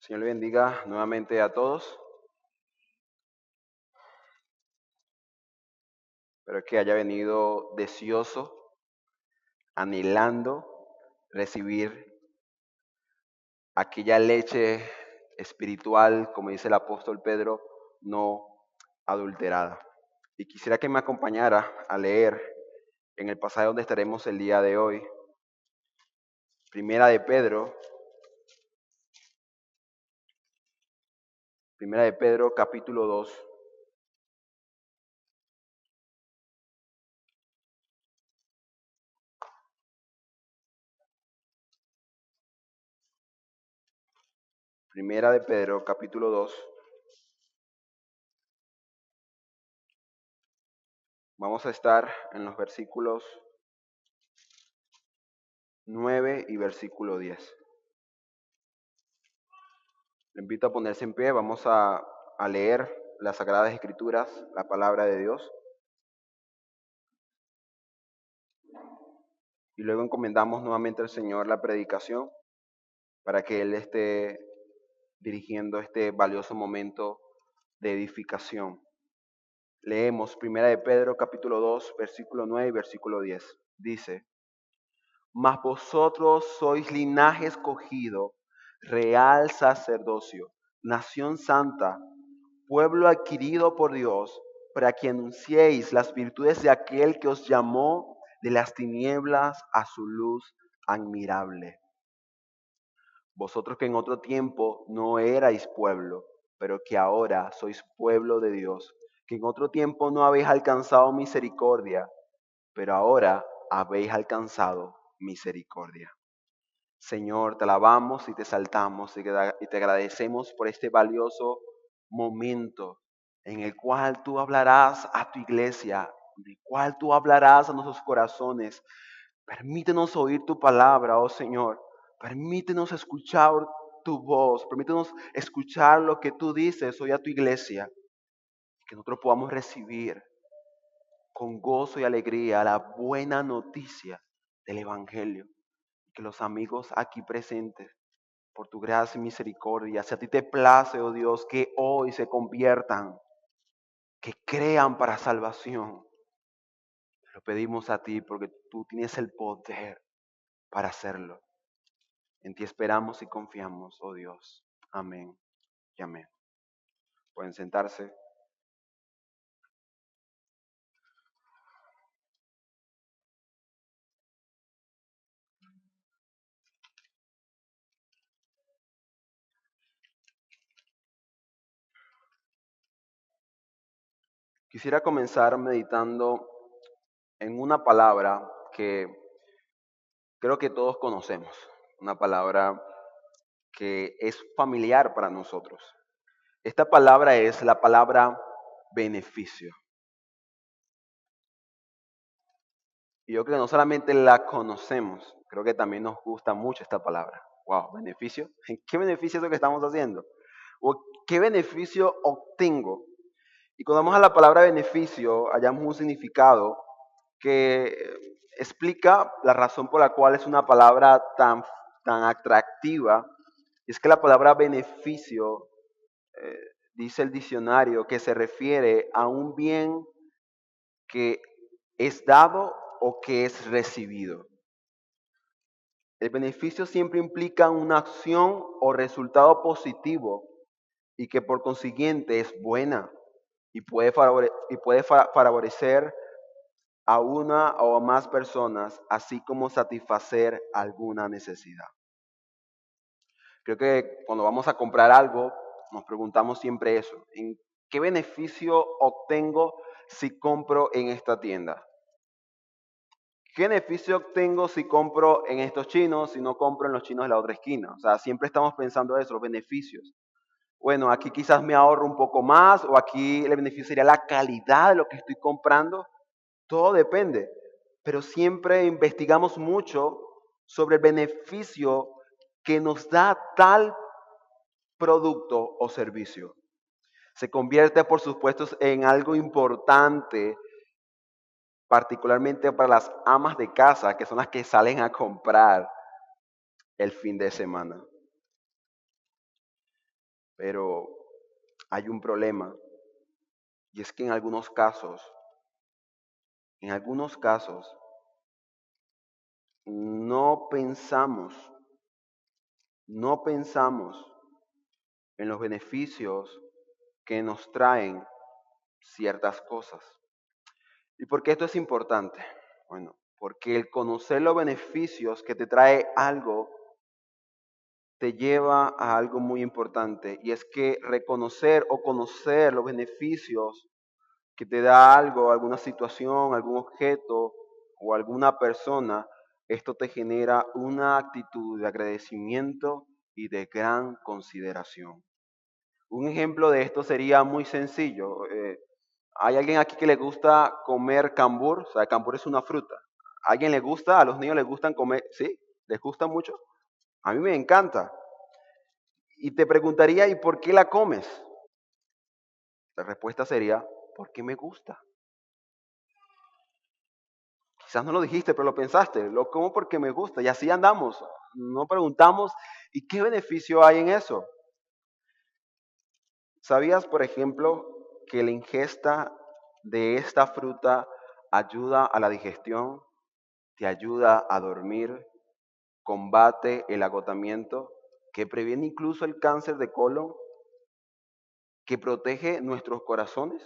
Señor le bendiga nuevamente a todos. Espero que haya venido deseoso, anhelando recibir aquella leche espiritual, como dice el apóstol Pedro, no adulterada. Y quisiera que me acompañara a leer en el pasaje donde estaremos el día de hoy, Primera de Pedro capítulo 2. Primera de Pedro capítulo 2. Vamos a estar en los versículos 9 y versículo 10. Le invito a ponerse en pie, vamos a leer las Sagradas Escrituras, la palabra de Dios, y luego encomendamos nuevamente al Señor la predicación para que Él esté dirigiendo este valioso momento de edificación. Leemos Primera de Pedro capítulo 2, versículo 9 y versículo 10. Dice: Mas vosotros sois linaje escogido, real sacerdocio, nación santa, pueblo adquirido por Dios, para que anunciéis las virtudes de aquel que os llamó de las tinieblas a su luz admirable. Vosotros que en otro tiempo no erais pueblo, pero que ahora sois pueblo de Dios, que en otro tiempo no habéis alcanzado misericordia, pero ahora habéis alcanzado misericordia. Señor, te alabamos y te exaltamos y te agradecemos por este valioso momento en el cual tú hablarás a tu iglesia, en el cual tú hablarás a nuestros corazones. Permítenos oír tu palabra, oh Señor. Permítenos escuchar tu voz. Permítenos escuchar lo que tú dices hoy a tu iglesia. Que nosotros podamos recibir con gozo y alegría la buena noticia del Evangelio. Que los amigos aquí presentes, por tu gracia y misericordia, si a ti te place, oh Dios, que hoy se conviertan, que crean para salvación. Te lo pedimos a ti porque tú tienes el poder para hacerlo. En ti esperamos y confiamos, oh Dios. Amén y amén. Pueden sentarse. Quisiera comenzar meditando en una palabra que creo que todos conocemos, una palabra que es familiar para nosotros. Esta palabra es la palabra beneficio. Y yo creo que no solamente la conocemos, creo que también nos gusta mucho esta palabra. Wow, beneficio. ¿Qué beneficio es lo que estamos haciendo? ¿O qué beneficio obtengo? Y cuando vamos a la palabra beneficio, hallamos un significado que explica la razón por la cual es una palabra tan atractiva. Y es que la palabra beneficio, eh, dice el diccionario, que se refiere a un bien que es dado o que es recibido. El beneficio siempre implica una acción o resultado positivo y que por consiguiente es buena y puede favorecer a una o más personas, así como satisfacer alguna necesidad. Creo que cuando vamos a comprar algo, nos preguntamos siempre eso: ¿en qué beneficio obtengo si compro en esta tienda? ¿Qué beneficio obtengo si compro en estos chinos, si no compro en los chinos de la otra esquina? O sea, siempre estamos pensando eso, los beneficios. Bueno, aquí quizás me ahorro un poco más, o aquí el beneficio sería la calidad de lo que estoy comprando. Todo depende, pero siempre investigamos mucho sobre el beneficio que nos da tal producto o servicio. Se convierte, por supuesto, en algo importante, particularmente para las amas de casa, que son las que salen a comprar el fin de semana. Pero hay un problema, y es que en algunos casos, no pensamos, no pensamos en los beneficios que nos traen ciertas cosas. ¿Y por qué esto es importante? Bueno, porque el conocer los beneficios que te trae algo te lleva a algo muy importante, y es que reconocer o conocer los beneficios que te da algo, alguna situación, algún objeto o alguna persona, esto te genera una actitud de agradecimiento y de gran consideración. Un ejemplo de esto sería muy sencillo. ¿Hay alguien aquí que le gusta comer cambur? O sea, el cambur es una fruta. ¿A alguien le gusta? ¿A los niños les gustan comer? ¿Sí? ¿Les gusta mucho? A mí me encanta. Y te preguntaría, ¿y por qué la comes? La respuesta sería, porque me gusta. Quizás no lo dijiste, pero lo pensaste. Lo como porque me gusta. Y así andamos. No preguntamos, ¿y qué beneficio hay en eso? ¿Sabías, por ejemplo, que la ingesta de esta fruta ayuda a la digestión, te ayuda a dormir, combate el agotamiento, que previene incluso el cáncer de colon, que protege nuestros corazones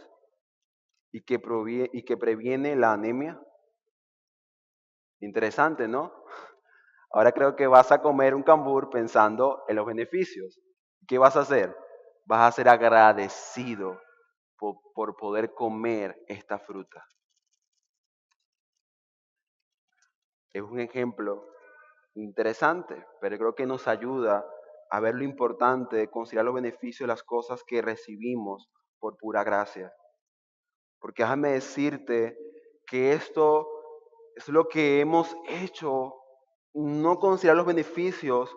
y que previene la anemia? Interesante, ¿no? Ahora creo que vas a comer un cambur pensando en los beneficios. ¿Qué vas a hacer? Vas a ser agradecido por poder comer esta fruta. Es un ejemplo interesante, pero creo que nos ayuda a ver lo importante de considerar los beneficios de las cosas que recibimos por pura gracia. Porque déjame decirte que esto es lo que hemos hecho, no considerar los beneficios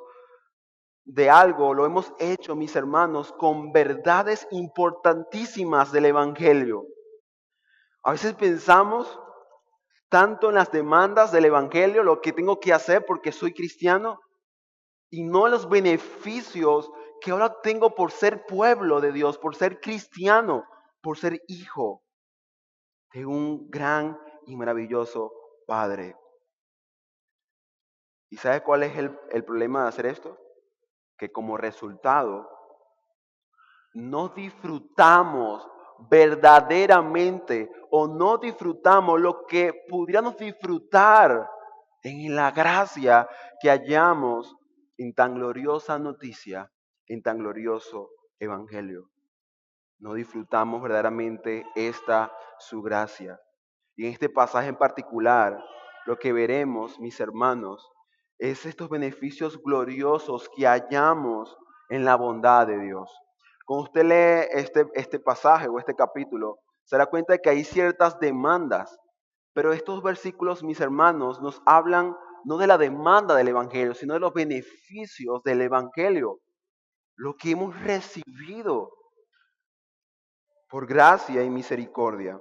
de algo, lo hemos hecho, mis hermanos, con verdades importantísimas del Evangelio. A veces pensamos tanto en las demandas del Evangelio, lo que tengo que hacer porque soy cristiano, y no en los beneficios que ahora tengo por ser pueblo de Dios, por ser cristiano, por ser hijo de un gran y maravilloso Padre. ¿Y sabes cuál es el problema de hacer esto? Que como resultado no disfrutamos verdaderamente o no disfrutamos lo que pudiéramos disfrutar en la gracia que hallamos en tan gloriosa noticia, en tan glorioso evangelio. No disfrutamos verdaderamente esta su gracia. Y en este pasaje en particular, lo que veremos, mis hermanos, es estos beneficios gloriosos que hallamos en la bondad de Dios. Cuando usted lee este pasaje o este capítulo, se da cuenta de que hay ciertas demandas, pero estos versículos, mis hermanos, nos hablan no de la demanda del Evangelio, sino de los beneficios del Evangelio, lo que hemos recibido por gracia y misericordia.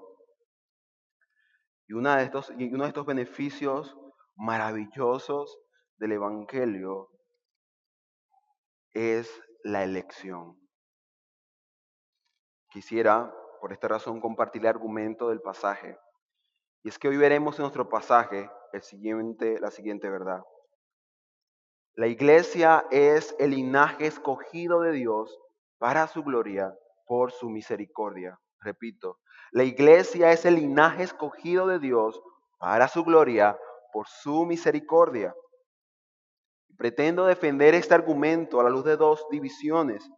Y uno de estos beneficios maravillosos del Evangelio es la elección. Quisiera, por esta razón, compartir el argumento del pasaje. Y es que hoy veremos en nuestro pasaje la siguiente verdad. La iglesia es el linaje escogido de Dios para su gloria, por su misericordia. Repito, la iglesia es el linaje escogido de Dios para su gloria, por su misericordia. Pretendo defender este argumento a la luz de dos divisiones.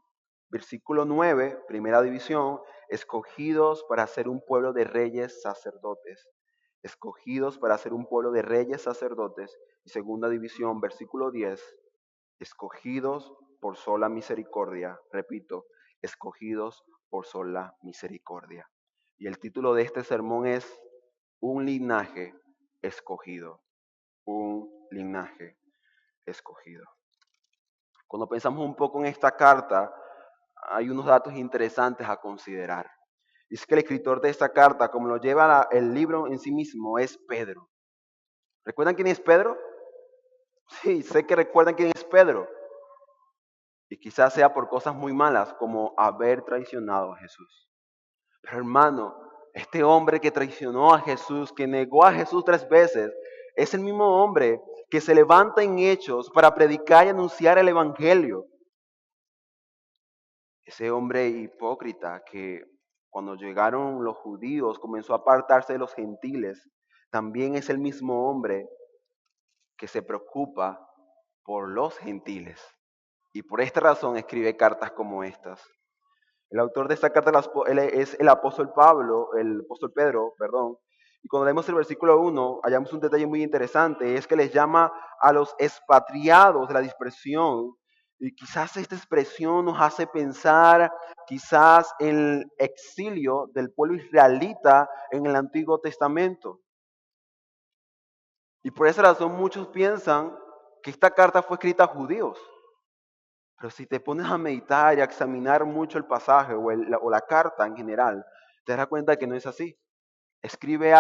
Versículo 9, primera división, escogidos para ser un pueblo de reyes sacerdotes. Escogidos para ser un pueblo de reyes sacerdotes. Y segunda división, versículo 10, escogidos por sola misericordia. Repito, escogidos por sola misericordia. Y el título de este sermón es Un linaje escogido. Un linaje escogido. Cuando pensamos un poco en esta carta, hay unos datos interesantes a considerar. Y es que el escritor de esta carta, como lo lleva el libro en sí mismo, es Pedro. ¿Recuerdan quién es Pedro? Sí, sé que recuerdan quién es Pedro. Y quizás sea por cosas muy malas, como haber traicionado a Jesús. Pero hermano, este hombre que traicionó a Jesús, que negó a Jesús 3 veces, es el mismo hombre que se levanta en hechos para predicar y anunciar el Evangelio. Ese hombre hipócrita que cuando llegaron los judíos comenzó a apartarse de los gentiles, también es el mismo hombre que se preocupa por los gentiles. Y por esta razón escribe cartas como estas. El autor de esta carta es el apóstol Pablo, el apóstol Pedro, perdón. Y cuando leemos el versículo 1, hallamos un detalle muy interesante, es que les llama a los expatriados de la dispersión. Y quizás esta expresión nos hace pensar quizás en el exilio del pueblo israelita en el Antiguo Testamento. Y por esa razón muchos piensan que esta carta fue escrita a judíos. Pero si te pones a meditar y a examinar mucho el pasaje o la carta en general, te darás cuenta que no es así. Escribe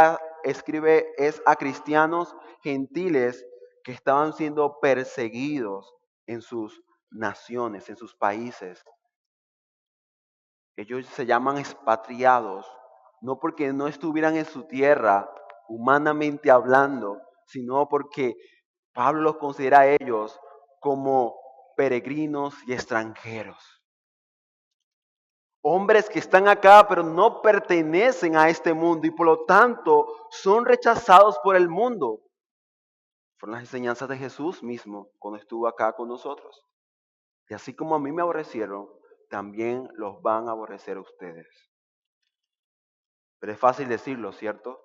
es a cristianos gentiles que estaban siendo perseguidos en sus naciones, en sus países. Ellos se llaman expatriados, no porque no estuvieran en su tierra, humanamente hablando, sino porque Pablo los considera a ellos como peregrinos y extranjeros. Hombres que están acá pero no pertenecen a este mundo y por lo tanto son rechazados por el mundo. Fueron las enseñanzas de Jesús mismo cuando estuvo acá con nosotros. Y así como a mí me aborrecieron, también los van a aborrecer a ustedes. Pero es fácil decirlo, ¿cierto?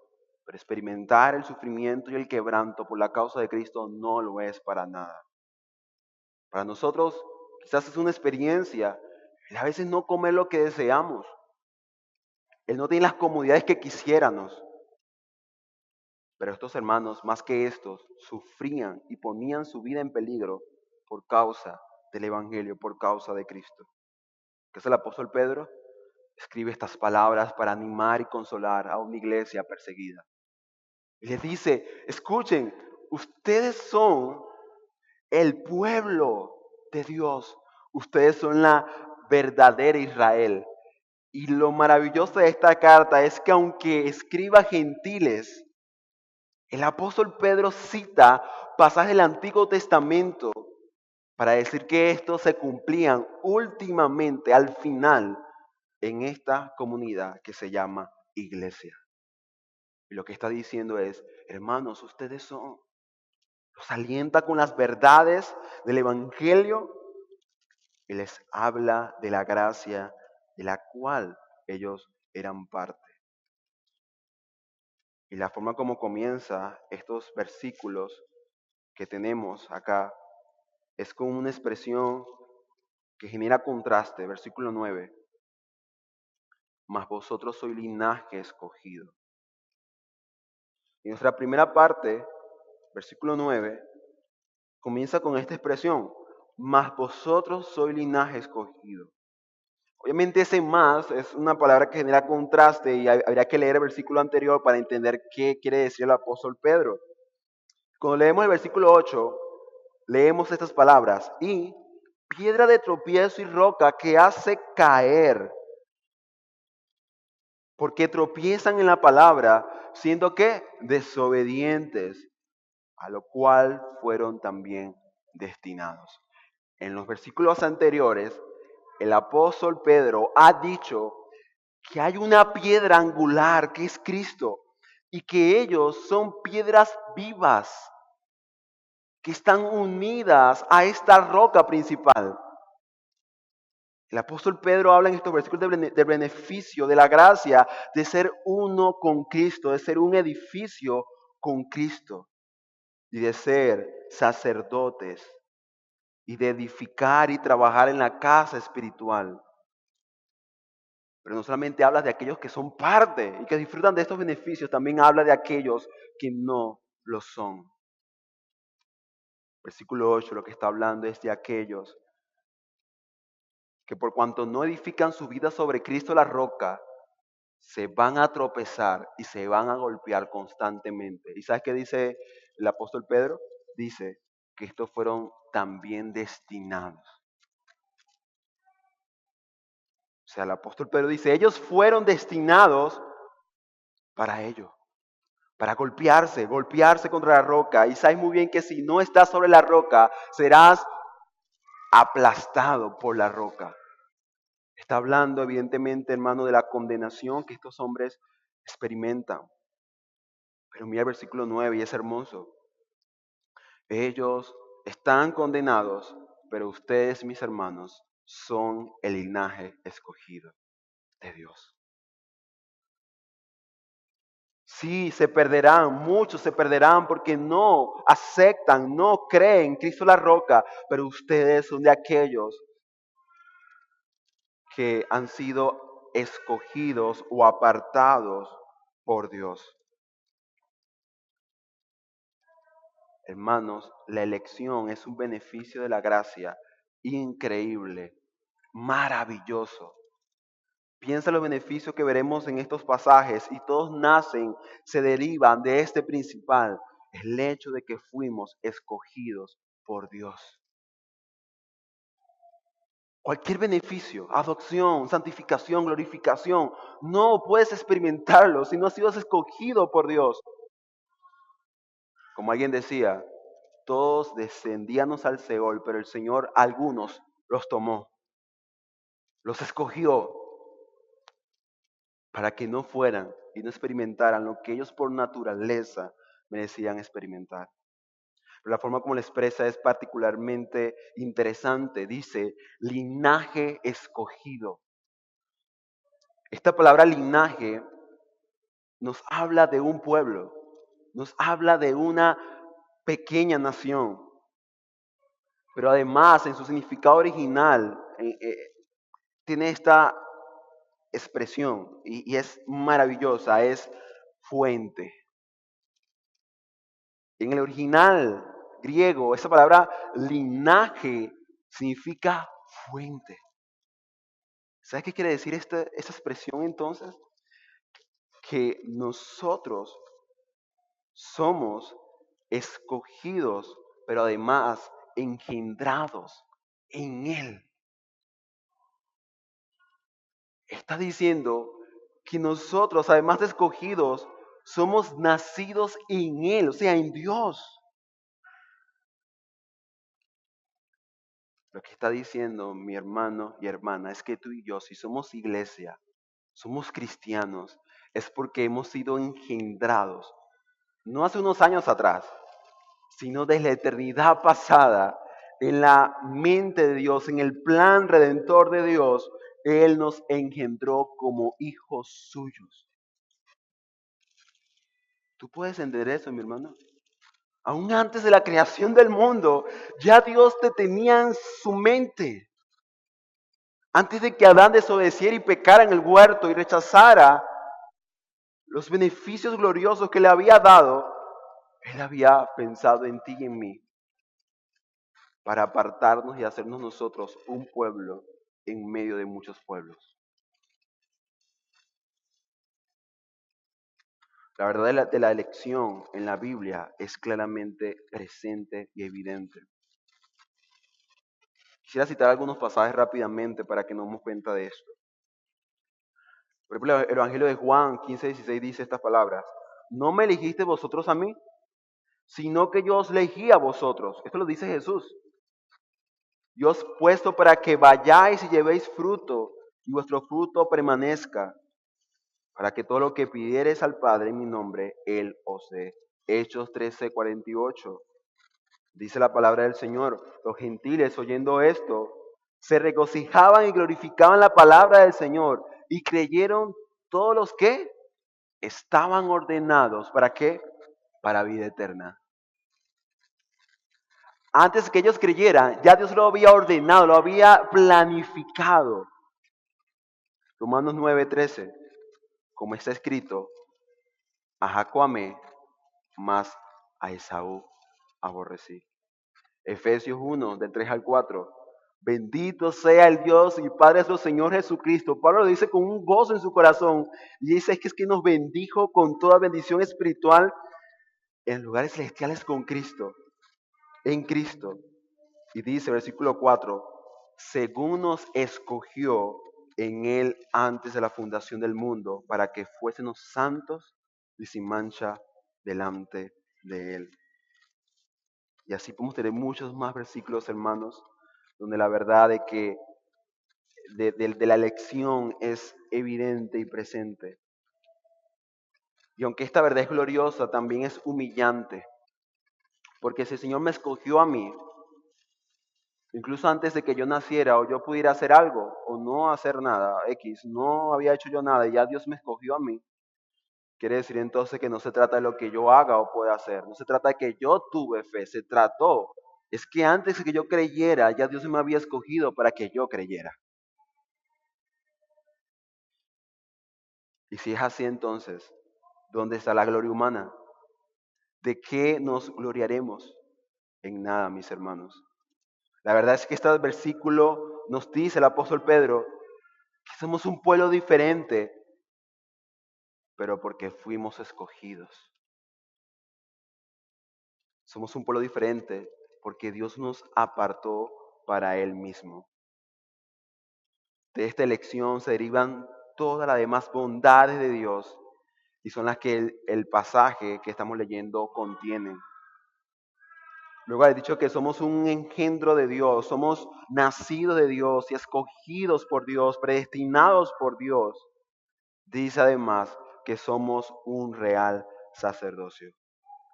Pero experimentar el sufrimiento y el quebranto por la causa de Cristo no lo es para nada. Para nosotros quizás es una experiencia el a veces no comer lo que deseamos, el no tener las comodidades que quisiéramos. Pero estos hermanos, más que estos, sufrían y ponían su vida en peligro por causa del Evangelio, por causa de Cristo. ¿Qué es el apóstol Pedro? Escribe estas palabras para animar y consolar a una iglesia perseguida. Y les dice, escuchen, ustedes son el pueblo de Dios. Ustedes son la verdadera Israel. Y lo maravilloso de esta carta es que aunque escriba gentiles, el apóstol Pedro cita pasajes del Antiguo Testamento para decir que estos se cumplían últimamente, al final, en esta comunidad que se llama iglesia. Y lo que está diciendo es, hermanos, ustedes son. Los alienta con las verdades del Evangelio y les habla de la gracia de la cual ellos eran parte. Y la forma como comienza estos versículos que tenemos acá es con una expresión que genera contraste. Versículo 9. Mas vosotros sois linaje escogido. Y nuestra primera parte, versículo 9, comienza con esta expresión. Mas vosotros sois linaje escogido. Obviamente ese más es una palabra que genera contraste y habría que leer el versículo anterior para entender qué quiere decir el apóstol Pedro. Cuando leemos el versículo 8, leemos estas palabras. Y piedra de tropiezo y roca que hace caer. Porque tropiezan en la palabra, siendo que desobedientes, a lo cual fueron también destinados. En los versículos anteriores, el apóstol Pedro ha dicho que hay una piedra angular que es Cristo y que ellos son piedras vivas que están unidas a esta roca principal. El apóstol Pedro habla en estos versículos del beneficio, de la gracia de ser uno con Cristo, de ser un edificio con Cristo y de ser sacerdotes y de edificar y trabajar en la casa espiritual. Pero no solamente habla de aquellos que son parte y que disfrutan de estos beneficios, también habla de aquellos que no lo son. Versículo 8 lo que está hablando es de aquellos que por cuanto no edifican su vida sobre Cristo la roca, se van a tropezar y se van a golpear constantemente. ¿Y sabes qué dice el apóstol Pedro? Dice que estos fueron también destinados. O sea, el apóstol Pedro dice, ellos fueron destinados para ello, para golpearse contra la roca. Y sabes muy bien que si no estás sobre la roca, serás aplastado por la roca. Está hablando evidentemente, hermano, de la condenación que estos hombres experimentan. Pero mira el versículo 9 y es hermoso. Ellos están condenados, pero ustedes, mis hermanos, son el linaje escogido de Dios. Sí, se perderán, muchos se perderán porque no aceptan, no creen en Cristo la roca, pero ustedes son de aquellos que han sido escogidos o apartados por Dios. Hermanos, la elección es un beneficio de la gracia increíble, maravilloso. Piensa en los beneficios que veremos en estos pasajes y todos nacen, se derivan de este principal, el hecho de que fuimos escogidos por Dios. Cualquier beneficio, adopción, santificación, glorificación, no puedes experimentarlo si no has sido escogido por Dios. Como alguien decía, todos descendíamos al Seol, pero el Señor algunos los tomó, los escogió para que no fueran y no experimentaran lo que ellos por naturaleza merecían experimentar. Pero la forma como lo expresa es particularmente interesante. Dice, linaje escogido. Esta palabra linaje nos habla de un pueblo, nos habla de una pequeña nación. Pero además, en su significado original, tiene esta expresión y es maravillosa, es fuente. En el original griego, esa palabra linaje significa fuente. ¿Sabes qué quiere decir esta expresión entonces? Que nosotros somos escogidos, pero además engendrados en Él. Está diciendo que nosotros, además de escogidos, somos nacidos en Él, o sea, en Dios. Lo que está diciendo mi hermano y hermana es que tú y yo, si somos iglesia, somos cristianos, es porque hemos sido engendrados, no hace unos años atrás, sino desde la eternidad pasada, en la mente de Dios, en el plan redentor de Dios, Él nos engendró como hijos suyos. ¿Tú puedes entender eso, mi hermano? Aún antes de la creación del mundo, ya Dios te tenía en su mente. Antes de que Adán desobedeciera y pecara en el huerto y rechazara los beneficios gloriosos que le había dado, Él había pensado en ti y en mí para apartarnos y hacernos nosotros un pueblo en medio de muchos pueblos. La verdad de la elección en la Biblia es claramente presente y evidente. Quisiera citar algunos pasajes rápidamente para que nos demos cuenta de esto. Por ejemplo, el Evangelio de Juan 15:16 dice estas palabras: no me elegiste vosotros a mí, sino que yo os elegí a vosotros. Esto lo dice Jesús. Yo os he puesto para que vayáis y llevéis fruto, y vuestro fruto permanezca, para que todo lo que pidiereis al Padre en mi nombre, Él os dé. Hechos 13:48. Dice la palabra del Señor: los gentiles, oyendo esto, se regocijaban y glorificaban la palabra del Señor, y creyeron todos los que estaban ordenados. ¿Para qué? Para vida eterna. Antes que ellos creyeran, ya Dios lo había ordenado, lo había planificado. Romanos 9:13, como está escrito, a Jacob amé, mas a Esaú aborrecí. Efesios 1, del 3 al 4. Bendito sea el Dios y Padre de nuestro Señor Jesucristo. Pablo lo dice con un gozo en su corazón. Y dice que es que nos bendijo con toda bendición espiritual en lugares celestiales con Cristo. En Cristo. Y dice, versículo 4, según nos escogió en Él antes de la fundación del mundo, para que fuésemos santos y sin mancha delante de Él. Y así podemos tener muchos más versículos, hermanos, donde la verdad de la elección es evidente y presente. Y aunque esta verdad es gloriosa, también es humillante, porque si el Señor me escogió a mí, incluso antes de que yo naciera o yo pudiera hacer algo o no hacer nada, X, no había hecho yo nada y ya Dios me escogió a mí, quiere decir entonces que no se trata de lo que yo haga o pueda hacer, no se trata de que yo tuve fe, se trató, es que antes de que yo creyera, ya Dios me había escogido para que yo creyera. Y si es así entonces, ¿dónde está la gloria humana? ¿De qué nos gloriaremos? En nada, mis hermanos. La verdad es que este versículo nos dice el apóstol Pedro que somos un pueblo diferente, pero porque fuimos escogidos. Somos un pueblo diferente porque Dios nos apartó para Él mismo. De esta elección se derivan todas las demás bondades de Dios y son las que el pasaje que estamos leyendo contiene. Luego ha dicho que somos un engendro de Dios, somos nacidos de Dios y escogidos por Dios, predestinados por Dios. Dice además que somos un real sacerdocio.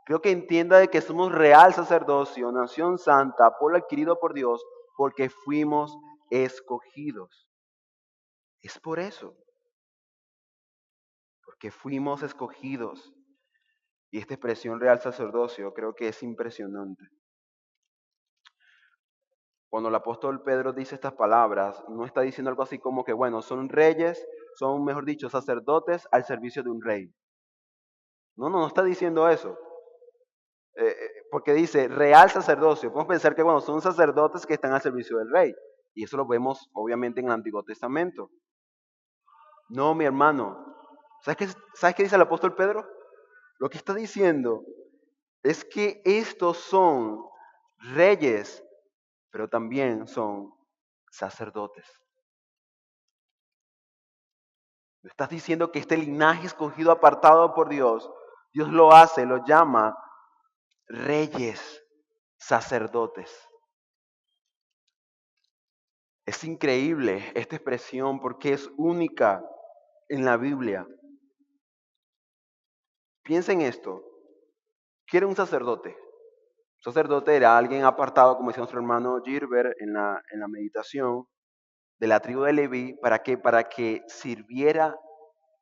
Creo que entienda de que somos real sacerdocio, nación santa, pueblo adquirido por Dios, porque fuimos escogidos. Es por eso, porque fuimos escogidos. Y esta expresión real sacerdocio creo que es impresionante. Cuando el apóstol Pedro dice estas palabras, no está diciendo algo así como que, bueno, son reyes, son, mejor dicho, sacerdotes al servicio de un rey. No está diciendo eso. Porque dice real sacerdocio. Podemos pensar que, bueno, son sacerdotes que están al servicio del rey. Y eso lo vemos, obviamente, en el Antiguo Testamento. No, mi hermano. ¿Sabes qué dice el apóstol Pedro? Lo que está diciendo es que estos son reyes, pero también son sacerdotes. Estás diciendo que este linaje escogido, apartado por Dios, Dios lo hace, lo llama reyes, sacerdotes. Es increíble esta expresión porque es única en la Biblia. Piensa en esto. ¿Quién era un sacerdote? Un sacerdote era alguien apartado, como decía nuestro hermano Gilbert en la meditación, de la tribu de Leví. ¿Para qué? Para que sirviera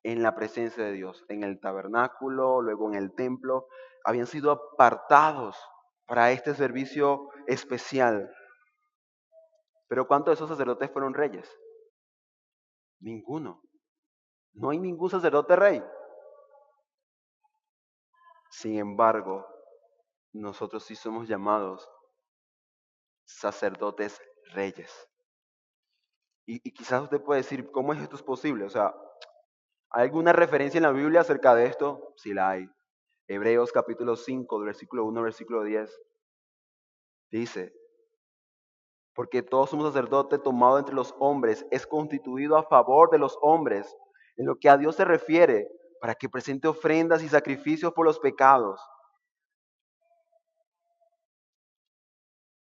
en la presencia de Dios, en el tabernáculo, luego en el templo. Habían sido apartados para este servicio especial. Pero ¿cuántos de esos sacerdotes fueron reyes? Ninguno. No hay ningún sacerdote rey. Sin embargo, nosotros sí somos llamados sacerdotes reyes. Y quizás usted puede decir, ¿cómo es esto es posible? O sea, ¿hay alguna referencia en la Biblia acerca de esto? Sí la hay. Hebreos capítulo 5, versículo 1, versículo 10. Dice, porque todo sumo sacerdote tomado entre los hombres es constituido a favor de los hombres, en lo que a Dios se refiere, para que presente ofrendas y sacrificios por los pecados.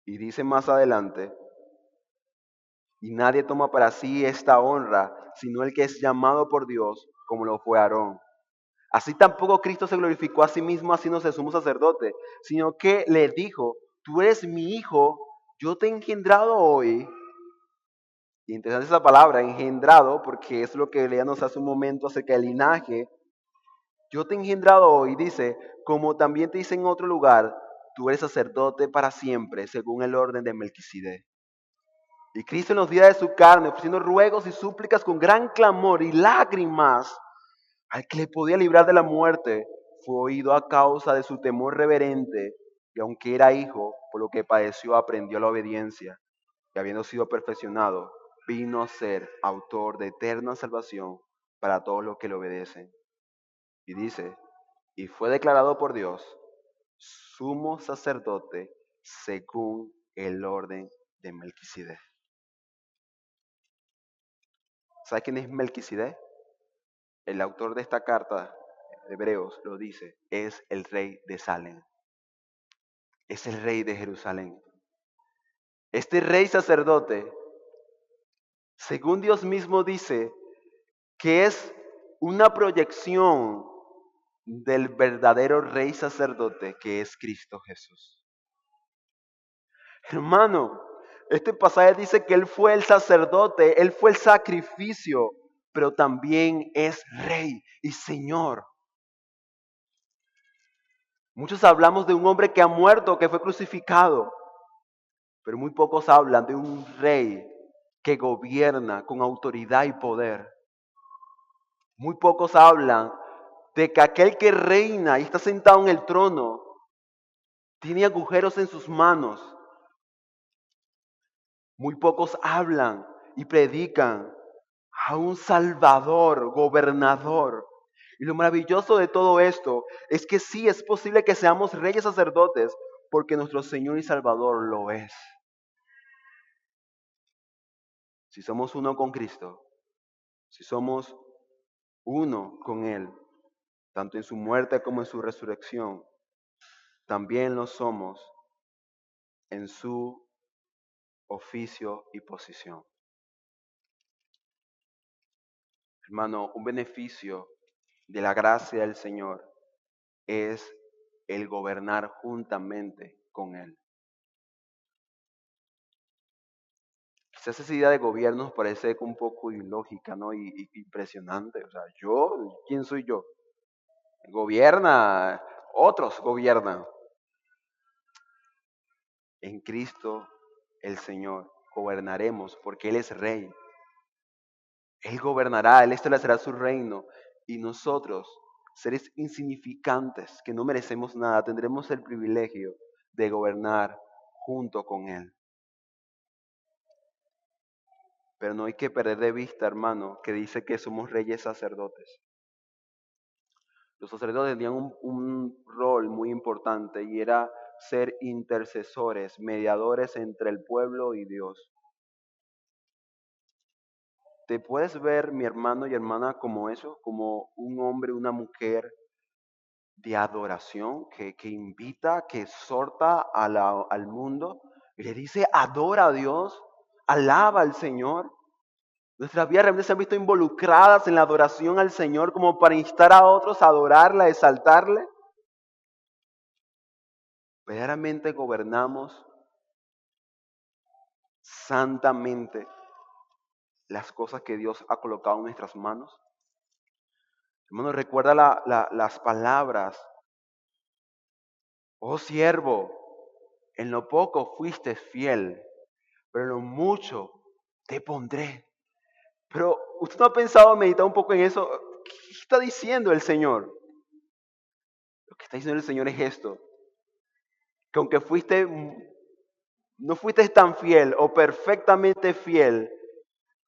Y dice más adelante, y nadie toma para sí esta honra, sino el que es llamado por Dios, como lo fue Aarón. Así tampoco Cristo se glorificó a sí mismo haciéndose sumo sacerdote, sino que le dijo, tú eres mi hijo, yo te he engendrado hoy. Y interesante esa palabra, engendrado, porque es lo que leíamos hace un momento acerca del linaje. Yo te he engendrado hoy, dice, como también te dice en otro lugar, tú eres sacerdote para siempre, según el orden de Melquisedec. Y Cristo en los días de su carne, ofreciendo ruegos y súplicas con gran clamor y lágrimas, al que le podía librar de la muerte, fue oído a causa de su temor reverente, y aunque era hijo, por lo que padeció, aprendió la obediencia, y habiendo sido perfeccionado, vino a ser autor de eterna salvación para todos los que le obedecen. Y dice, y fue declarado por Dios sumo sacerdote según el orden de Melquisedec. ¿Sabe quién es Melquisedec? El autor de esta carta, de Hebreos, lo dice, es el rey de Salem, es el rey de Jerusalén. Este rey sacerdote, según Dios mismo dice, que es una proyección del verdadero rey sacerdote que es Cristo Jesús. Hermano, este pasaje dice que Él fue el sacerdote, Él fue el sacrificio, pero también es rey y Señor. Muchos hablamos de un hombre que ha muerto, que fue crucificado, pero muy pocos hablan de un rey que gobierna con autoridad y poder. Muy pocos hablan de que aquel que reina y está sentado en el trono tiene agujeros en sus manos. Muy pocos hablan y predican a un Salvador, gobernador. Y lo maravilloso de todo esto es que sí es posible que seamos reyes sacerdotes porque nuestro Señor y Salvador lo es. Si somos uno con Cristo, si somos uno con Él, tanto en su muerte como en su resurrección, también lo somos en su oficio y posición. Hermano, un beneficio de la gracia del Señor es el gobernar juntamente con Él. Quizás esa idea de gobierno nos parece un poco ilógica, ¿no? Y impresionante. O sea, ¿quién soy yo? Gobierna, otros gobiernan. En Cristo el Señor gobernaremos porque Él es Rey. Él gobernará, Él establecerá su reino y nosotros, seres insignificantes que no merecemos nada, tendremos el privilegio de gobernar junto con Él. Pero no hay que perder de vista, hermano, que dice que somos reyes sacerdotes. Los sacerdotes tenían un rol muy importante y era ser intercesores, mediadores entre el pueblo y Dios. ¿Te puedes ver, mi hermano y hermana, como eso? Como un hombre, una mujer de adoración que invita, que exhorta al mundo y le dice, adora a Dios, alaba al Señor. Nuestras vidas realmente se han visto involucradas en la adoración al Señor como para instar a otros a adorarle, a exaltarle. Verdaderamente gobernamos santamente las cosas que Dios ha colocado en nuestras manos. Hermano, recuerda las palabras. Oh siervo, en lo poco fuiste fiel, pero en lo mucho te pondré. Pero usted no ha pensado, meditado un poco en eso. ¿Qué está diciendo el Señor? Lo que está diciendo el Señor es esto. Que aunque no fuiste tan fiel o perfectamente fiel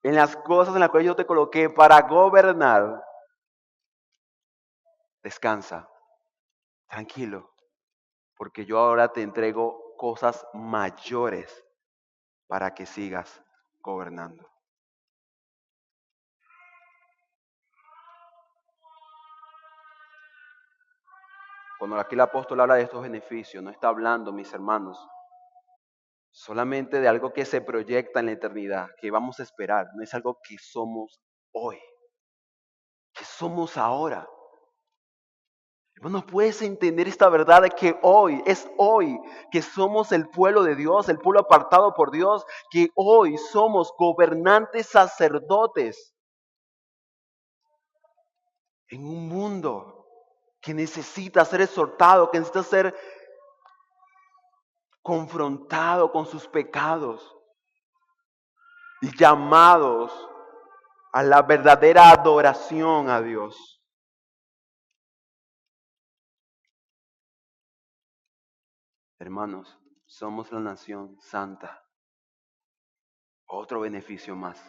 en las cosas en las cuales yo te coloqué para gobernar, descansa, tranquilo, porque yo ahora te entrego cosas mayores para que sigas gobernando. Cuando aquí el apóstol habla de estos beneficios, no está hablando, mis hermanos, solamente de algo que se proyecta en la eternidad, que vamos a esperar. No es algo que somos hoy, que somos ahora. Hermanos, puedes entender esta verdad de que es hoy, que somos el pueblo de Dios, el pueblo apartado por Dios, que hoy somos gobernantes sacerdotes en un mundo que necesita ser exhortado, que necesita ser confrontado con sus pecados y llamados a la verdadera adoración a Dios. Hermanos, somos la nación santa. Otro beneficio más.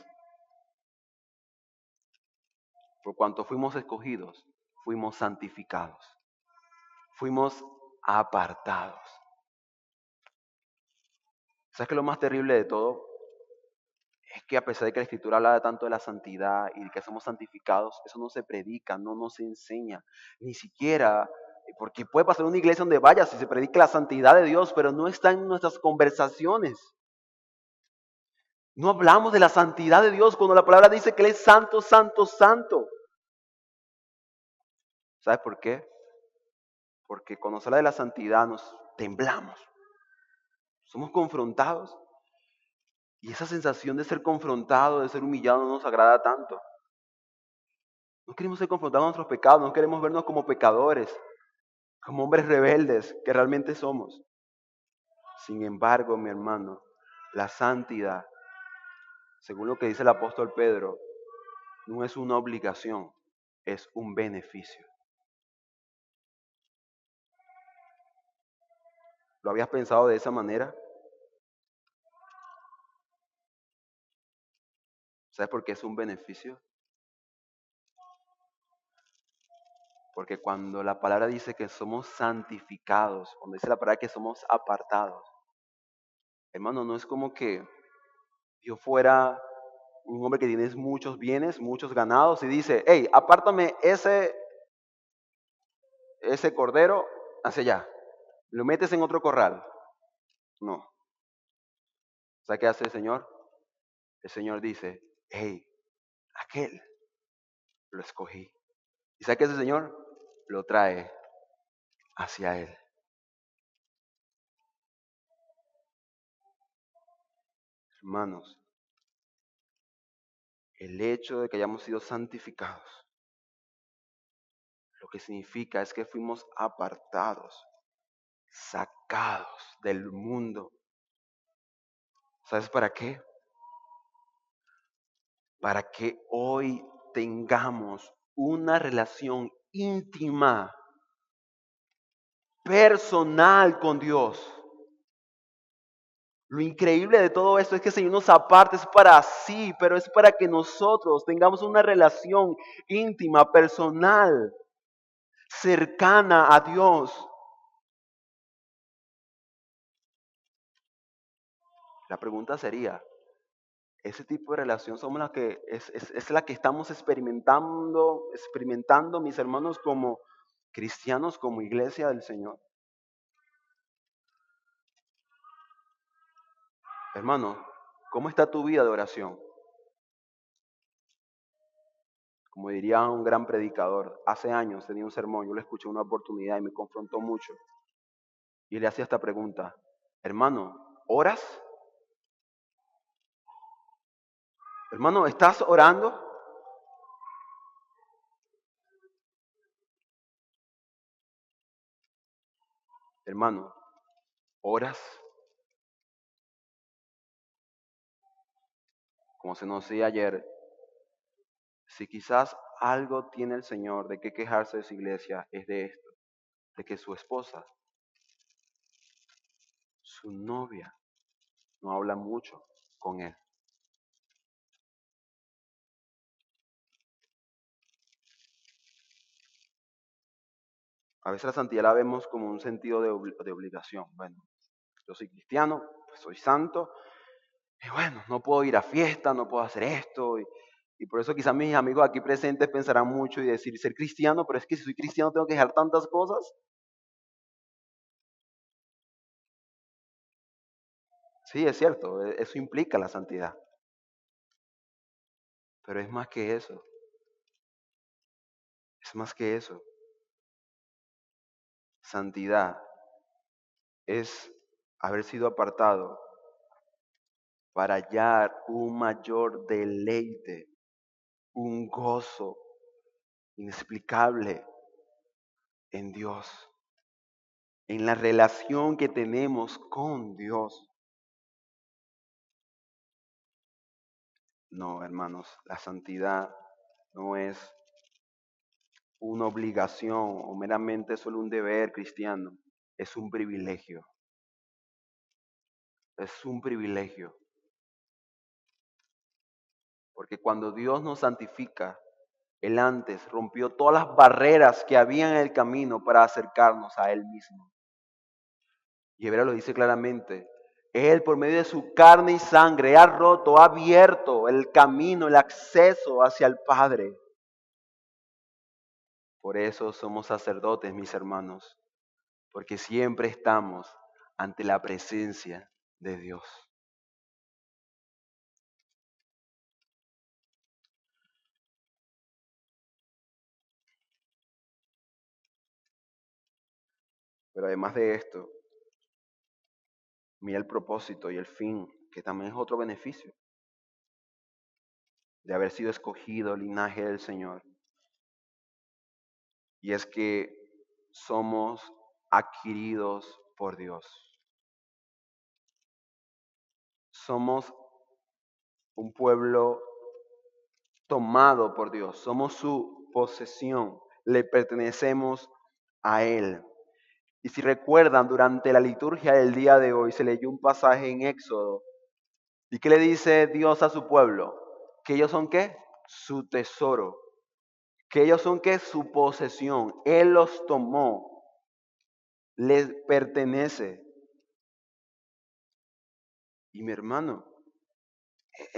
Por cuanto fuimos escogidos, fuimos santificados. Fuimos apartados. ¿Sabes qué es lo más terrible de todo? Es que a pesar de que la Escritura habla tanto de la santidad y de que somos santificados, eso no se predica, no nos enseña, ni siquiera, porque puede pasar en una iglesia donde vayas y se predica la santidad de Dios, pero no está en nuestras conversaciones. No hablamos de la santidad de Dios cuando la palabra dice que Él es santo, santo, santo. ¿Sabes por qué? Porque cuando se habla de la santidad nos temblamos, somos confrontados y esa sensación de ser confrontado, de ser humillado no nos agrada tanto. No queremos ser confrontados a nuestros pecados, no queremos vernos como pecadores, como hombres rebeldes que realmente somos. Sin embargo, mi hermano, la santidad, según lo que dice el apóstol Pedro, no es una obligación, es un beneficio. ¿Lo habías pensado de esa manera? ¿Sabes por qué es un beneficio? Porque cuando la palabra dice que somos santificados, cuando dice la palabra que somos apartados, hermano, no es como que yo fuera un hombre que tiene muchos bienes, muchos ganados y dice, hey, apártame ese cordero hacia allá, lo metes en otro corral. No. ¿Sabes qué hace el Señor? El Señor dice, hey, aquel lo escogí. ¿Y sabes qué hace el Señor? Lo trae hacia Él. Hermanos, el hecho de que hayamos sido santificados, lo que significa es que fuimos apartados, sacados del mundo. ¿Sabes para qué? Para que hoy tengamos una relación íntima, personal con Dios. Lo increíble de todo esto es que el Señor nos aparte, es para sí, pero es para que nosotros tengamos una relación íntima, personal, cercana a Dios. La pregunta sería, ¿ese tipo de relación somos la que es la que estamos experimentando mis hermanos como cristianos, como iglesia del Señor? Hermano, ¿cómo está tu vida de oración? Como diría un gran predicador, hace años tenía un sermón, yo le escuché una oportunidad y me confrontó mucho. Y le hacía esta pregunta, hermano, ¿oras? Hermano, ¿estás orando? Hermano, ¿oras? Como se nos decía ayer, si quizás algo tiene el Señor de qué quejarse de su iglesia, es de esto, de que su esposa, su novia, no habla mucho con él. A veces la santidad la vemos como un sentido de obligación. Bueno, yo soy cristiano, pues soy santo, y bueno, no puedo ir a fiesta, no puedo hacer esto. Y por eso quizás mis amigos aquí presentes pensarán mucho y decir, ser cristiano, pero es que si soy cristiano tengo que dejar tantas cosas. Sí, es cierto, eso implica la santidad. Pero es más que eso, es más que eso. Santidad es haber sido apartado para hallar un mayor deleite, un gozo inexplicable en Dios, en la relación que tenemos con Dios. No, hermanos, la santidad no es una obligación o meramente solo un deber cristiano, es un privilegio, es un privilegio. Porque cuando Dios nos santifica, Él antes rompió todas las barreras que había en el camino para acercarnos a Él mismo. Y Hebreos lo dice claramente, Él, por medio de su carne y sangre, ha roto, ha abierto el camino, el acceso hacia el Padre. Por eso somos sacerdotes, mis hermanos, porque siempre estamos ante la presencia de Dios. Pero además de esto, mira el propósito y el fin, que también es otro beneficio de haber sido escogido el linaje del Señor. Y es que somos adquiridos por Dios. Somos un pueblo tomado por Dios. Somos su posesión. Le pertenecemos a Él. Y si recuerdan, durante la liturgia del día de hoy se leyó un pasaje en Éxodo. ¿Y qué le dice Dios a su pueblo? Que ellos son ¿qué? Su tesoro. Que ellos son ¿qué? Su posesión. Él los tomó. Les pertenece. Y mi hermano,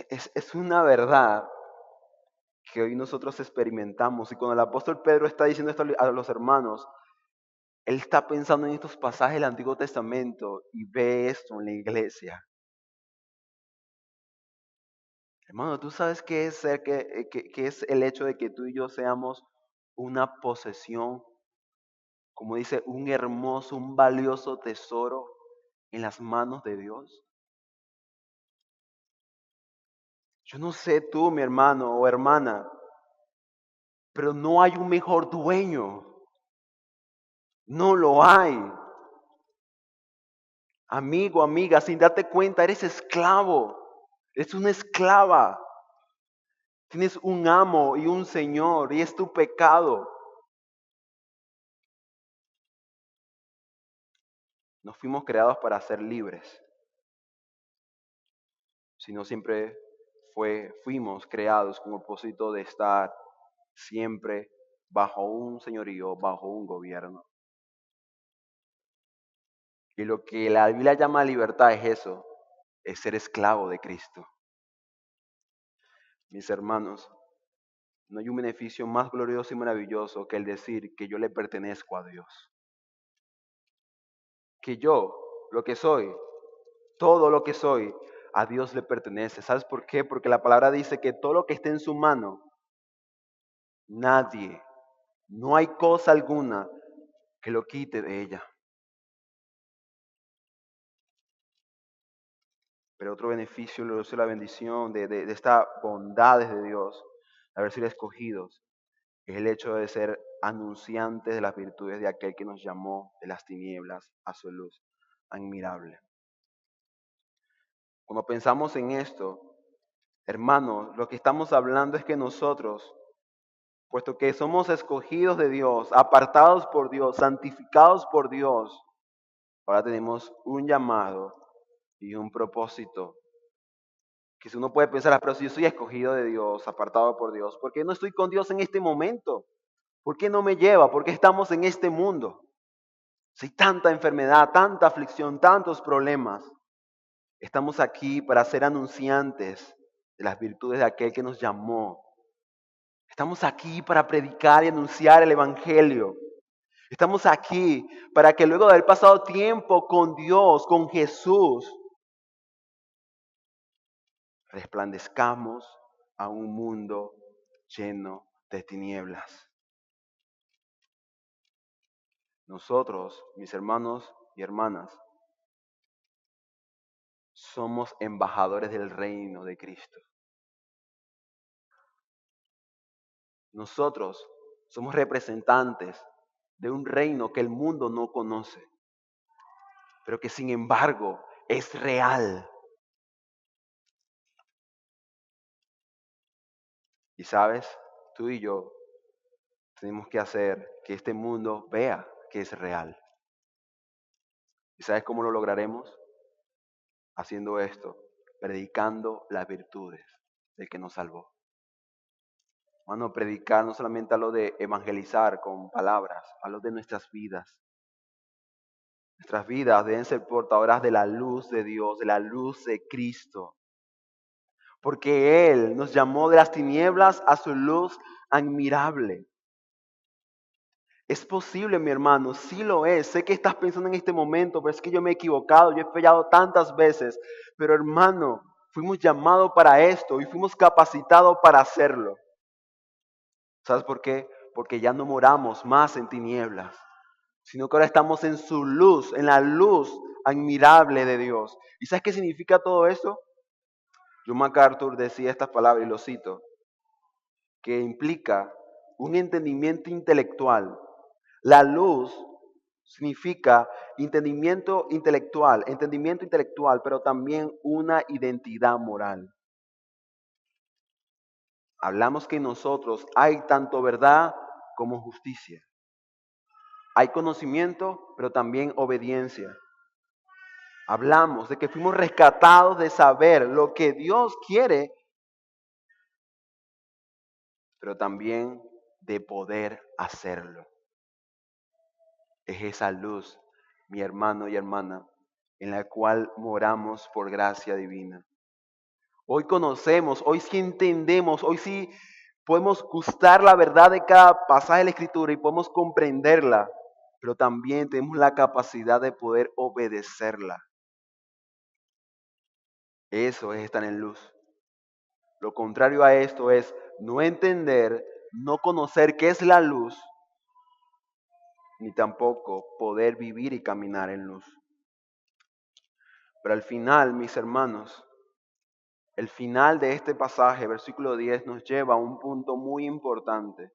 es una verdad que hoy nosotros experimentamos. Y cuando el apóstol Pedro está diciendo esto a los hermanos, él está pensando en estos pasajes del Antiguo Testamento y ve esto en la iglesia. Hermano, ¿tú sabes qué es, qué es el hecho de que tú y yo seamos una posesión, como dice, un hermoso, un valioso tesoro en las manos de Dios? Yo no sé tú, mi hermano o hermana, pero no hay un mejor dueño. No lo hay. Amigo, amiga, sin darte cuenta, eres esclavo. Eres una esclava. Tienes un amo y un señor y es tu pecado. No fuimos creados para ser libres, sino siempre fuimos creados con el propósito de estar siempre bajo un señorío, bajo un gobierno. Y lo que la Biblia llama libertad es eso, es ser esclavo de Cristo. Mis hermanos, no hay un beneficio más glorioso y maravilloso que el decir que yo le pertenezco a Dios. Que yo, lo que soy, todo lo que soy, a Dios le pertenece. ¿Sabes por qué? Porque la palabra dice que todo lo que esté en su mano, nadie, no hay cosa alguna que lo quite de ella. Pero otro beneficio, la bendición de estas bondades de Dios, de haber sido escogidos, es el hecho de ser anunciantes de las virtudes de aquel que nos llamó de las tinieblas a su luz admirable. Cuando pensamos en esto, hermanos, lo que estamos hablando es que nosotros, puesto que somos escogidos de Dios, apartados por Dios, santificados por Dios, ahora tenemos un llamado y un propósito. Que si uno puede pensar, pero si yo soy escogido de Dios, apartado por Dios, ¿por qué no estoy con Dios en este momento? ¿Por qué no me lleva? ¿Por qué estamos en este mundo? Si hay tanta enfermedad, tanta aflicción, tantos problemas, estamos aquí para ser anunciantes de las virtudes de aquel que nos llamó. Estamos aquí para predicar y anunciar el Evangelio. Estamos aquí para que luego de haber pasado tiempo con Dios, con Jesús, resplandezcamos a un mundo lleno de tinieblas. Nosotros, mis hermanos y hermanas, somos embajadores del reino de Cristo. Nosotros somos representantes de un reino que el mundo no conoce, pero que sin embargo es real. Y sabes, tú y yo tenemos que hacer que este mundo vea que es real. ¿Y sabes cómo lo lograremos? Haciendo esto, predicando las virtudes del que nos salvó. Hermano, predicar no solamente a lo de evangelizar con palabras, a lo de nuestras vidas Nuestras vidas deben ser portadoras de la luz de Dios, de la luz de Cristo. Porque Él nos llamó de las tinieblas a su luz admirable. Es posible, mi hermano, sí lo es. Sé que estás pensando en este momento, pero es que yo me he equivocado, yo he fallado tantas veces. Pero hermano, fuimos llamados para esto y fuimos capacitados para hacerlo. ¿Sabes por qué? Porque ya no moramos más en tinieblas, sino que ahora estamos en su luz, en la luz admirable de Dios. ¿Y sabes qué significa todo eso? John MacArthur decía estas palabras y lo cito, que implica un entendimiento intelectual. La luz significa entendimiento intelectual, pero también una identidad moral. Hablamos que en nosotros hay tanto verdad como justicia. Hay conocimiento, pero también obediencia. Hablamos de que fuimos rescatados de saber lo que Dios quiere, pero también de poder hacerlo. Es esa luz, mi hermano y hermana, en la cual moramos por gracia divina. Hoy conocemos, hoy sí entendemos, hoy sí podemos gustar la verdad de cada pasaje de la Escritura y podemos comprenderla, pero también tenemos la capacidad de poder obedecerla. Eso es estar en luz. Lo contrario a esto es no entender, no conocer qué es la luz, ni tampoco poder vivir y caminar en luz. Pero al final, mis hermanos, el final de este pasaje, versículo 10, nos lleva a un punto muy importante.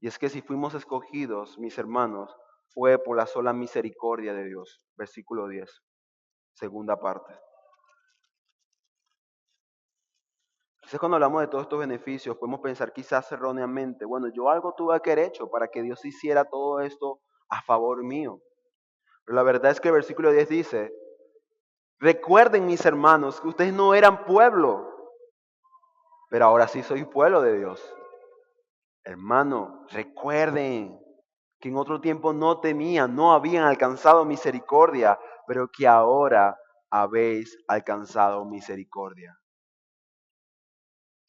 Y es que si fuimos escogidos, mis hermanos, fue por la sola misericordia de Dios. Versículo 10, segunda parte. Quizás cuando hablamos de todos estos beneficios, podemos pensar quizás erróneamente, bueno, yo algo tuve que haber hecho para que Dios hiciera todo esto a favor mío. Pero la verdad es que el versículo 10 dice, recuerden mis hermanos que ustedes no eran pueblo, pero ahora sí soy pueblo de Dios. Hermano, recuerden que en otro tiempo no tenían, no habían alcanzado misericordia, pero que ahora habéis alcanzado misericordia.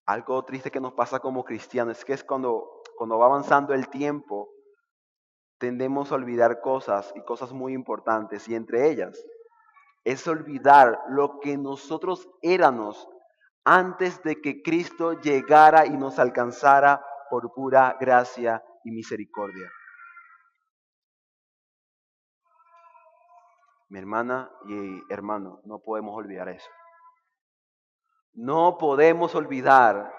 Algo triste que nos pasa como cristianos es que es cuando va avanzando el tiempo, tendemos a olvidar cosas y cosas muy importantes, y entre ellas es olvidar lo que nosotros éramos antes de que Cristo llegara y nos alcanzara por pura gracia y misericordia. Mi hermana y hermano, no podemos olvidar eso. No podemos olvidar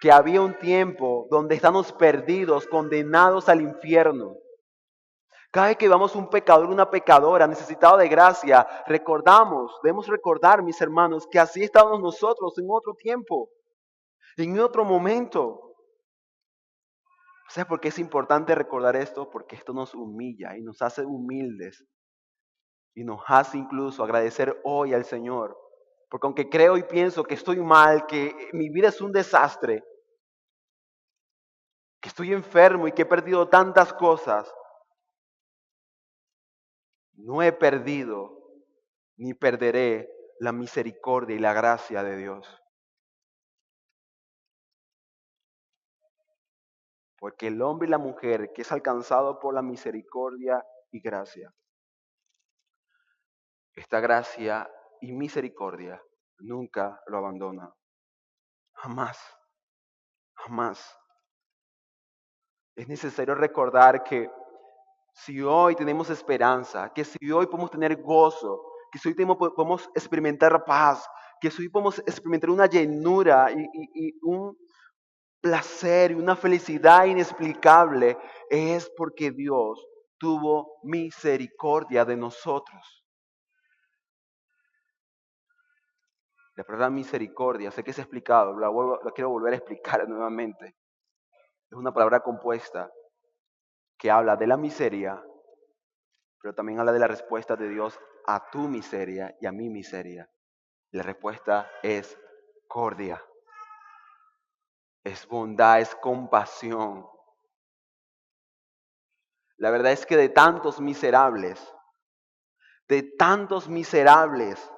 que había un tiempo donde estamos perdidos, condenados al infierno. Cada vez que vamos un pecador, una pecadora necesitado de gracia, debemos recordar, mis hermanos, que así estábamos nosotros en otro tiempo, en otro momento. ¿Sabes por qué es importante recordar esto? Porque esto nos humilla y nos hace humildes y nos hace incluso agradecer hoy al Señor. Porque aunque creo y pienso que estoy mal, que mi vida es un desastre, que estoy enfermo y que he perdido tantas cosas, no he perdido ni perderé la misericordia y la gracia de Dios. Porque el hombre y la mujer que es alcanzado por la misericordia y gracia, esta gracia y misericordia nunca lo abandona. Jamás, jamás. Es necesario recordar que si hoy tenemos esperanza, que si hoy podemos tener gozo, que si hoy podemos experimentar paz, que si hoy podemos experimentar una llenura y un placer y una felicidad inexplicable, es porque Dios tuvo misericordia de nosotros. La palabra misericordia, sé que es explicado, la quiero volver a explicar nuevamente. Es una palabra compuesta que habla de la miseria, pero también habla de la respuesta de Dios a tu miseria y a mi miseria. La respuesta es cordia, es bondad, es compasión. La verdad es que de tantos miserables, de tantos miserables,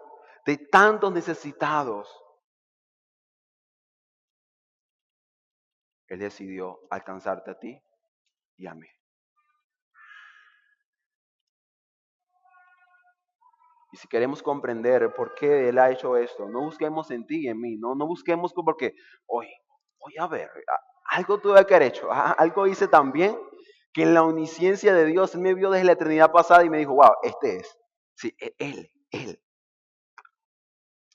de tantos necesitados, Él decidió alcanzarte a ti y a mí. Y si queremos comprender por qué Él ha hecho esto, no busquemos en ti y en mí, no busquemos porque, oye, voy a ver, algo tuve que haber hecho, algo hice también, que en la omnisciencia de Dios Él me vio desde la eternidad pasada y me dijo, wow, este es. Sí, Él.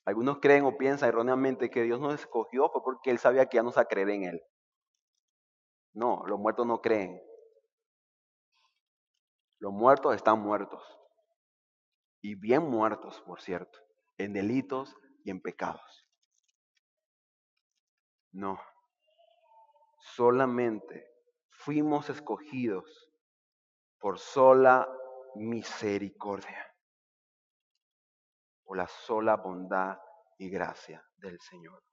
Algunos creen o piensan erróneamente que Dios nos escogió fue porque Él sabía que ya nos a creer en Él. No, los muertos no creen. Los muertos están muertos. Y bien muertos, por cierto, en delitos y en pecados. No, solamente fuimos escogidos por sola misericordia, por la sola bondad y gracia del Señor.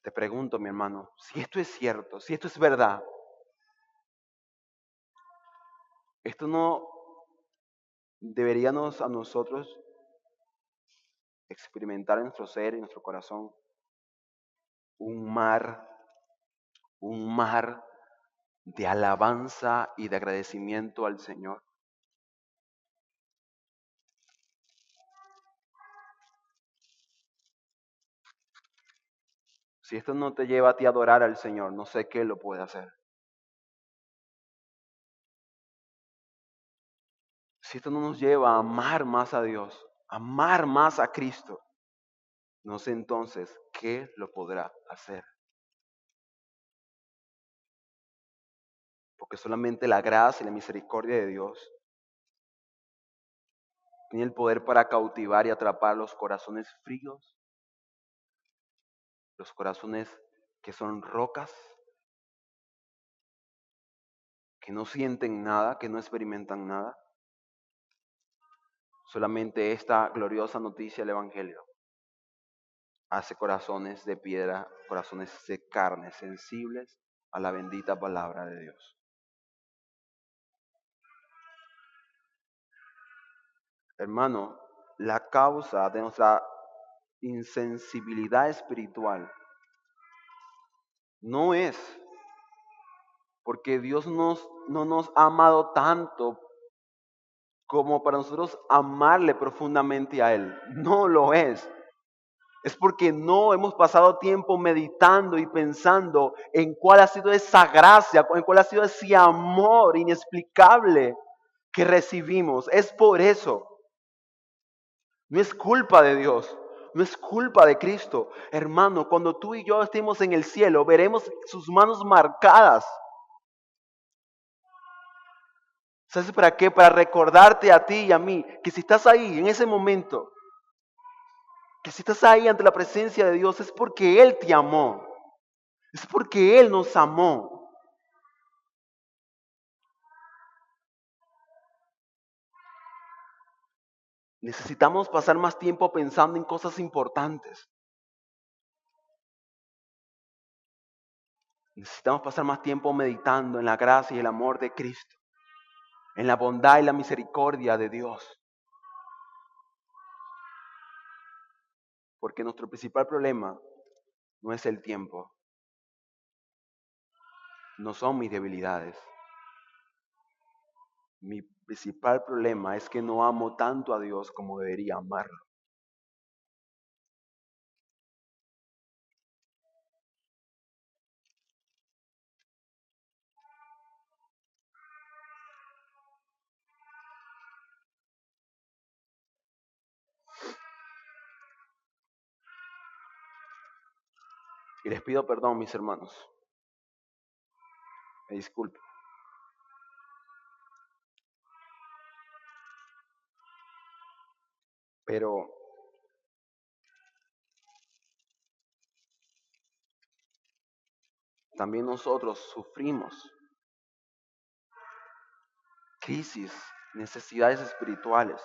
Te pregunto, mi hermano, si esto es cierto, si esto es verdad, esto no deberíamos a nosotros experimentar en nuestro ser, en nuestro corazón, un mar de alabanza y de agradecimiento al Señor. Si esto no te lleva a ti a adorar al Señor, no sé qué lo puede hacer. Si esto no nos lleva a amar más a Dios, amar más a Cristo, no sé entonces qué lo podrá hacer. Porque solamente la gracia y la misericordia de Dios tiene el poder para cautivar y atrapar los corazones fríos, los corazones que son rocas, que no sienten nada, que no experimentan nada. Solamente esta gloriosa noticia del Evangelio hace corazones de piedra, corazones de carne, sensibles a la bendita palabra de Dios. Hermano, la causa de nuestra insensibilidad espiritual no es porque Dios no nos ha amado tanto como para nosotros amarle profundamente a Él. No lo es. Es porque no hemos pasado tiempo meditando y pensando en cuál ha sido esa gracia, en cuál ha sido ese amor inexplicable que recibimos. Es por eso. No es culpa de Dios. No es culpa de Cristo. Hermano, cuando tú y yo estemos en el cielo, veremos sus manos marcadas. ¿Sabes para qué? Para recordarte a ti y a mí que si estás ahí en ese momento, que si estás ahí ante la presencia de Dios es porque Él te amó. Es porque Él nos amó. Necesitamos pasar más tiempo pensando en cosas importantes. Necesitamos pasar más tiempo meditando en la gracia y el amor de Cristo, en la bondad y la misericordia de Dios. Porque nuestro principal problema no es el tiempo, no son mis debilidades. Mi principal problema es que no amo tanto a Dios como debería amarlo. Y les pido perdón, mis hermanos. Me disculpo. Pero también nosotros sufrimos crisis, necesidades espirituales.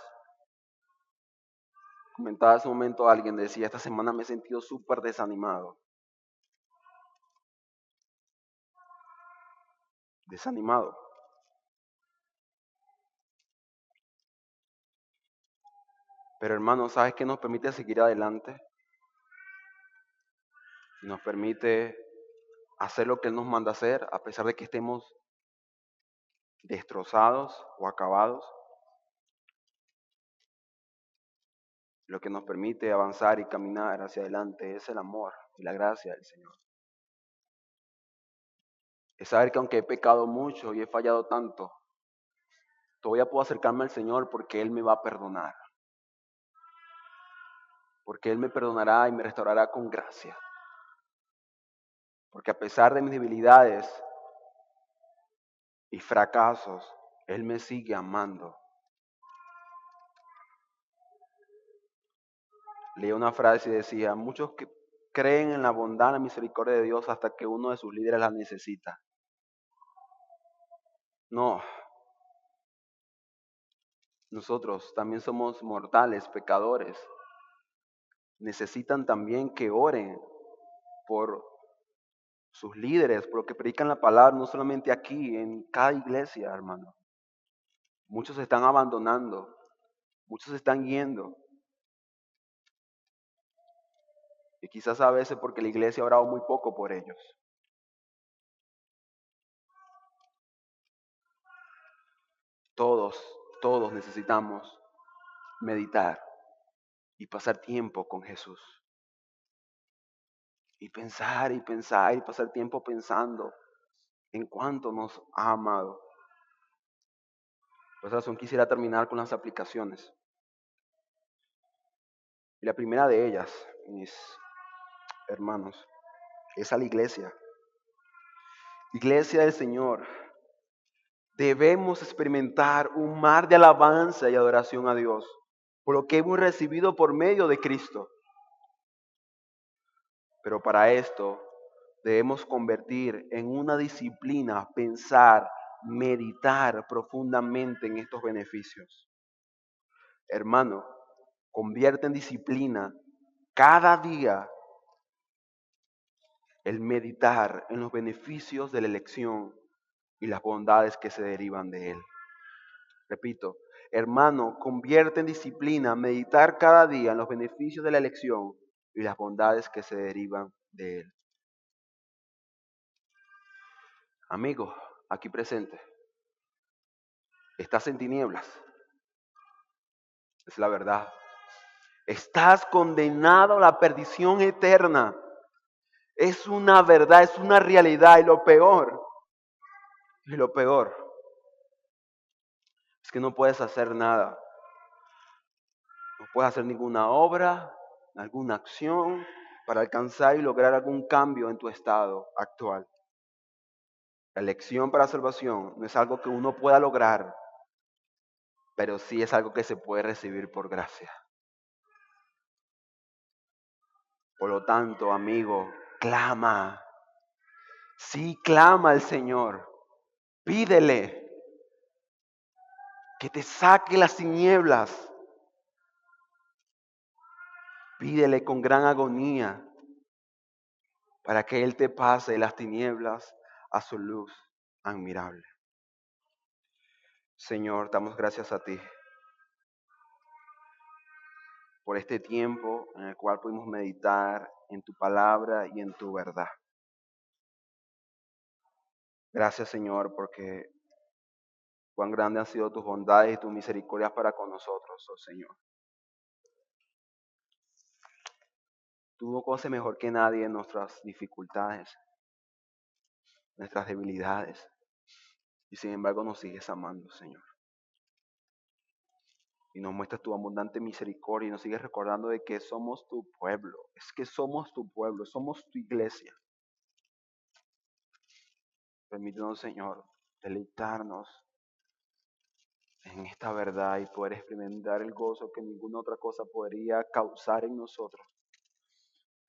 Comentaba hace un momento alguien, decía, esta semana me he sentido súper desanimado. Desanimado. Pero hermano, ¿sabes qué nos permite seguir adelante? Y nos permite hacer lo que Él nos manda hacer, a pesar de que estemos destrozados o acabados. Lo que nos permite avanzar y caminar hacia adelante es el amor y la gracia del Señor. Es saber que aunque he pecado mucho y he fallado tanto, todavía puedo acercarme al Señor porque Él me va a perdonar. Porque Él me perdonará y me restaurará con gracia. Porque a pesar de mis debilidades y fracasos, Él me sigue amando. Leí una frase y decía, muchos que creen en la bondad y la misericordia de Dios hasta que uno de sus líderes la necesita. No, nosotros también somos mortales, pecadores. Necesitan también que oren por sus líderes, por los que predican la palabra, no solamente aquí, en cada iglesia, hermano. Muchos se están abandonando, muchos se están yendo. Y quizás a veces porque la iglesia ha orado muy poco por ellos. Todos, todos necesitamos meditar y pasar tiempo con Jesús. Y pensar y pensar y pasar tiempo pensando en cuánto nos ha amado. Por esa razón quisiera terminar con las aplicaciones. Y la primera de ellas, mis hermanos, es a la iglesia. Iglesia del Señor. Debemos experimentar un mar de alabanza y adoración a Dios por lo que hemos recibido por medio de Cristo. Pero para esto debemos convertir en una disciplina, pensar, meditar profundamente en estos beneficios. Hermano, convierte en disciplina cada día el meditar en los beneficios de la elección y las bondades que se derivan de él. Repito, hermano, convierte en disciplina meditar cada día en los beneficios de la elección y las bondades que se derivan de él. Amigo, aquí presente, estás en tinieblas, es la verdad. Estás condenado a la perdición eterna. Es una verdad, es una realidad y lo peor es que no puedes hacer nada. No puedes hacer ninguna obra, alguna acción para alcanzar y lograr algún cambio en tu estado actual. La elección para salvación no es algo que uno pueda lograr, pero sí es algo que se puede recibir por gracia. Por lo tanto, amigo, clama. Sí, clama al Señor. Pídele que te saque las tinieblas. Pídele con gran agonía para que Él te pase las tinieblas a su luz admirable. Señor, damos gracias a ti por este tiempo en el cual pudimos meditar en tu palabra y en tu verdad. Gracias, Señor, porque cuán grandes han sido tus bondades y tus misericordias para con nosotros, oh Señor. Tú no conoces mejor que nadie nuestras dificultades, nuestras debilidades, y sin embargo nos sigues amando, Señor. Y nos muestras tu abundante misericordia y nos sigues recordando de que somos tu pueblo. Es que somos tu pueblo, somos tu iglesia. Permítanos, Señor, deleitarnos en esta verdad y poder experimentar el gozo que ninguna otra cosa podría causar en nosotros.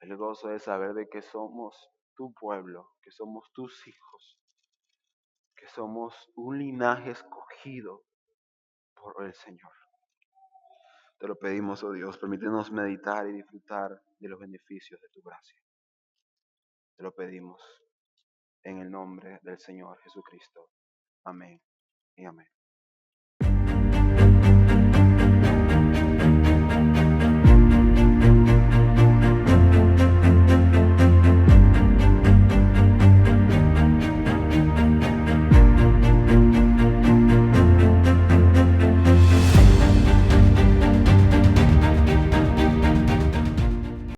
El gozo de saber de que somos tu pueblo, que somos tus hijos, que somos un linaje escogido por el Señor. Te lo pedimos, oh Dios, permítenos meditar y disfrutar de los beneficios de tu gracia. Te lo pedimos en el nombre del Señor Jesucristo. Amén y amén.